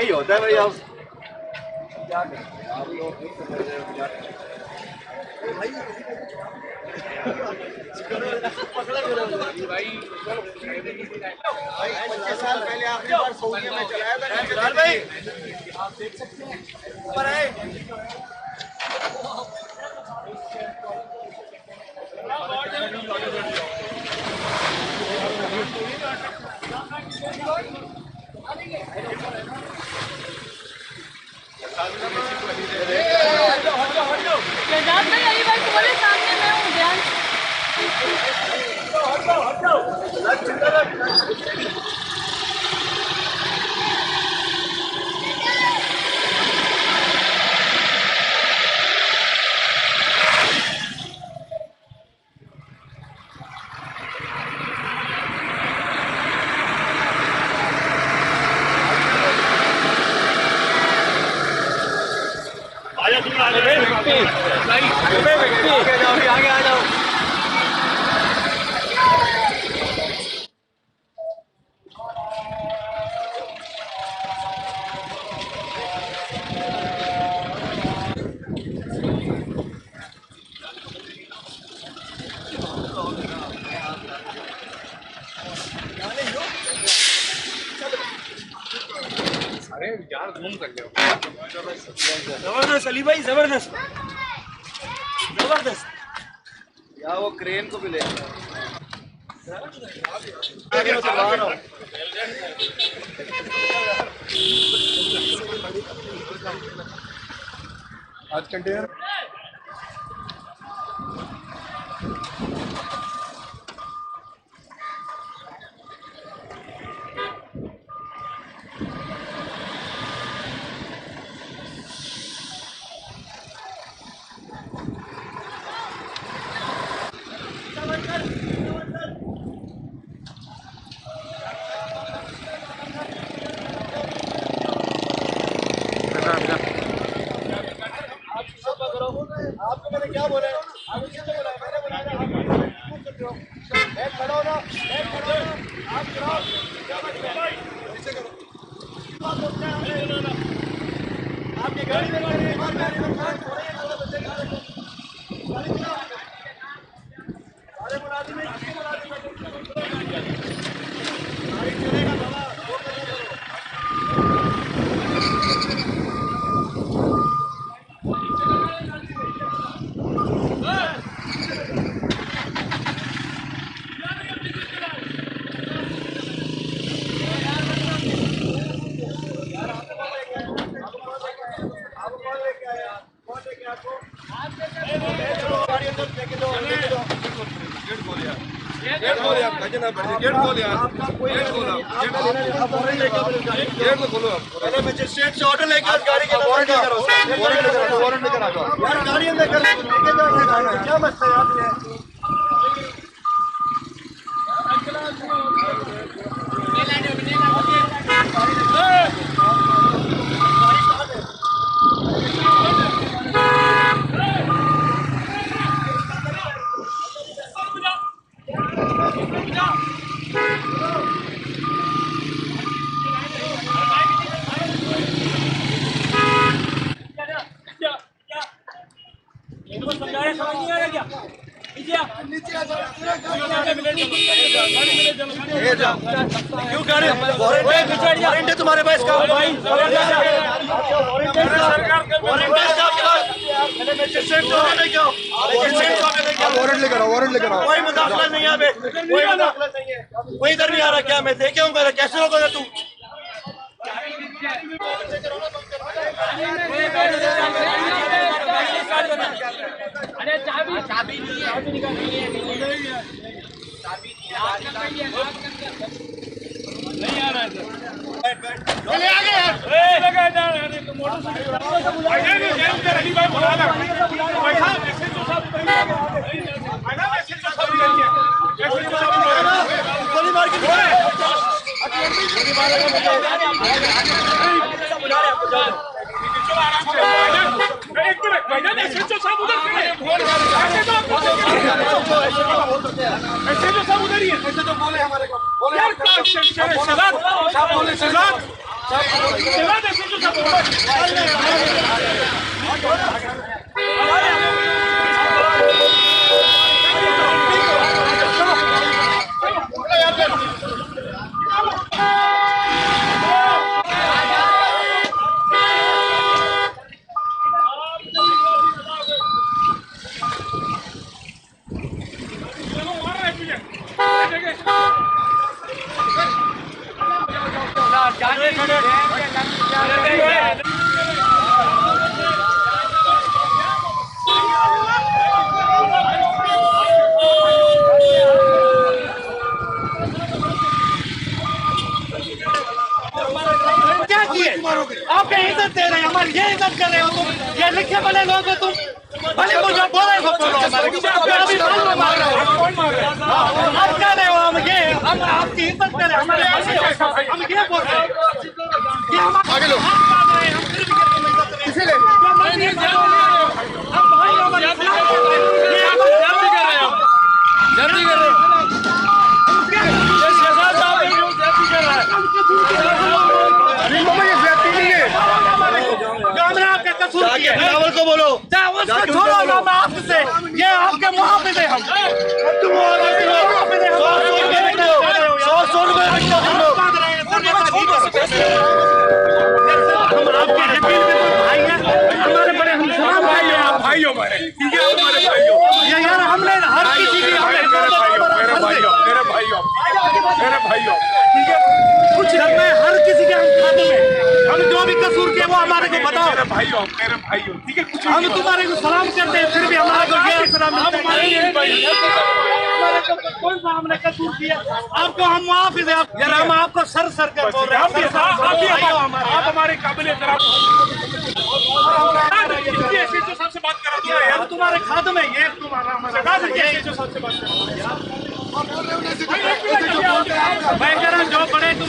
यही होता है भाई। आप क्या करें, आप लोग नहीं समझ रहे हो भाई। 25 साल पहले आखिरी बार सऊदीया में चलाया था भाई, आप देख सकते हैं ऊपर है। तुम्हारे सामने मैं हूँ ध्यान। आगे आ जाओ। अरे यार घूम कर लो। जबरदस्त अली भाई, जबरदस्त जबरदस्त। या वो क्रेन को भी ले आज कंटेनर आपको मैंने क्या बोला है? आपको किसने बोला है? मैंने बोला है आप करते हो। मैं खड़ा हो ना, मैं खड़ा हो ना, आप खड़ा हो। क्या बात है? ऐसे करो। आपकी गाड़ी में गाड़ी में बात गाड़ी में बात हो रही है, तो बच्चे गाड़ी में गाड़ी चलाओ। सारे मुलाजिम हैं, किसको मुलाजिम हैं? गाड़ी चलेगा बाबा, वो करना करो। मजिस्ट्रेट से ऑर्डर लेकर गाड़ी के वारंट लेकर आ जाओ। यार गाड़ी अंदर कर लेके जाओ, क्या मसला है यार? क्यों गाड़ी वारंट है तुम्हारे पास का? वारंट लेकर आओ, वारंट लेकर आओ। कोई मुदाखलत नहीं है, कोई मुदाखलत नहीं है। कोई इधर नहीं आ रहा क्या? मैं देखे हूँ, कैसे होगा तू? अरे चाबी चाबी नहीं है, चाबी नहीं है, चाबी नहीं आ रहा है। चले आ गए यार, लगा यार, मोटरसाइकिल अली भाई बुला ला पैसा ऐसे तो सब पैसा ऐसे तो सब गोली मार के गोली ऐसे तो सब उधर ही है, ऐसे तो बोले हमारे को बोले क्या किए? आप इज्जत दे रहे हैं, हमारी ये इज्जत कर रहे हो तुम। ये लिखे बने लोग हो तुम। भले मुझे बोले हो बोलो हमारे। अभी मार लो, मार रहे हो। आप कह रहे हो हम आपकी इज्जत कर रहे हैं, हमारे हम ये बोल रहे हैं कि हम आगे लो। हम फिर भी इसीलिए हम भाई हमारे जल्दी कर रहे हो, जल्दी कर रहे हो। बिलावल को बोलो, उसको छोड़ो ना आपसे, ये आपके मुहाफिज है। हम 100 रुपए हम आपके जमीन में कोई भाई है, हमारे बड़े हम सलाम भाई हैं, आप भाई हो हमारे, ठीक है हमारे भाई हो। ये यार हमने हर किसी की मेरे भाई हो, ठीक है। कुछ घर में हर किसी के हम खाते में हम जो भी कसूर किए वो हमारे को बताओ। मेरे भाई हो, ठीक है। कुछ हम तुम्हारे को सलाम करते हैं, फिर भी हमारे को ये सलाम कौन सा हमने कसूर किया? आपको हम माफी दे, यार हम आपको सर कर बोल रहे हैं। आप हमारे काबिल सबसे बात करा दो यार, तुम्हारे खाते में ये तुम्हारा जो सबसे बात करो। मैं कह रहा हूँ जो बड़े तुम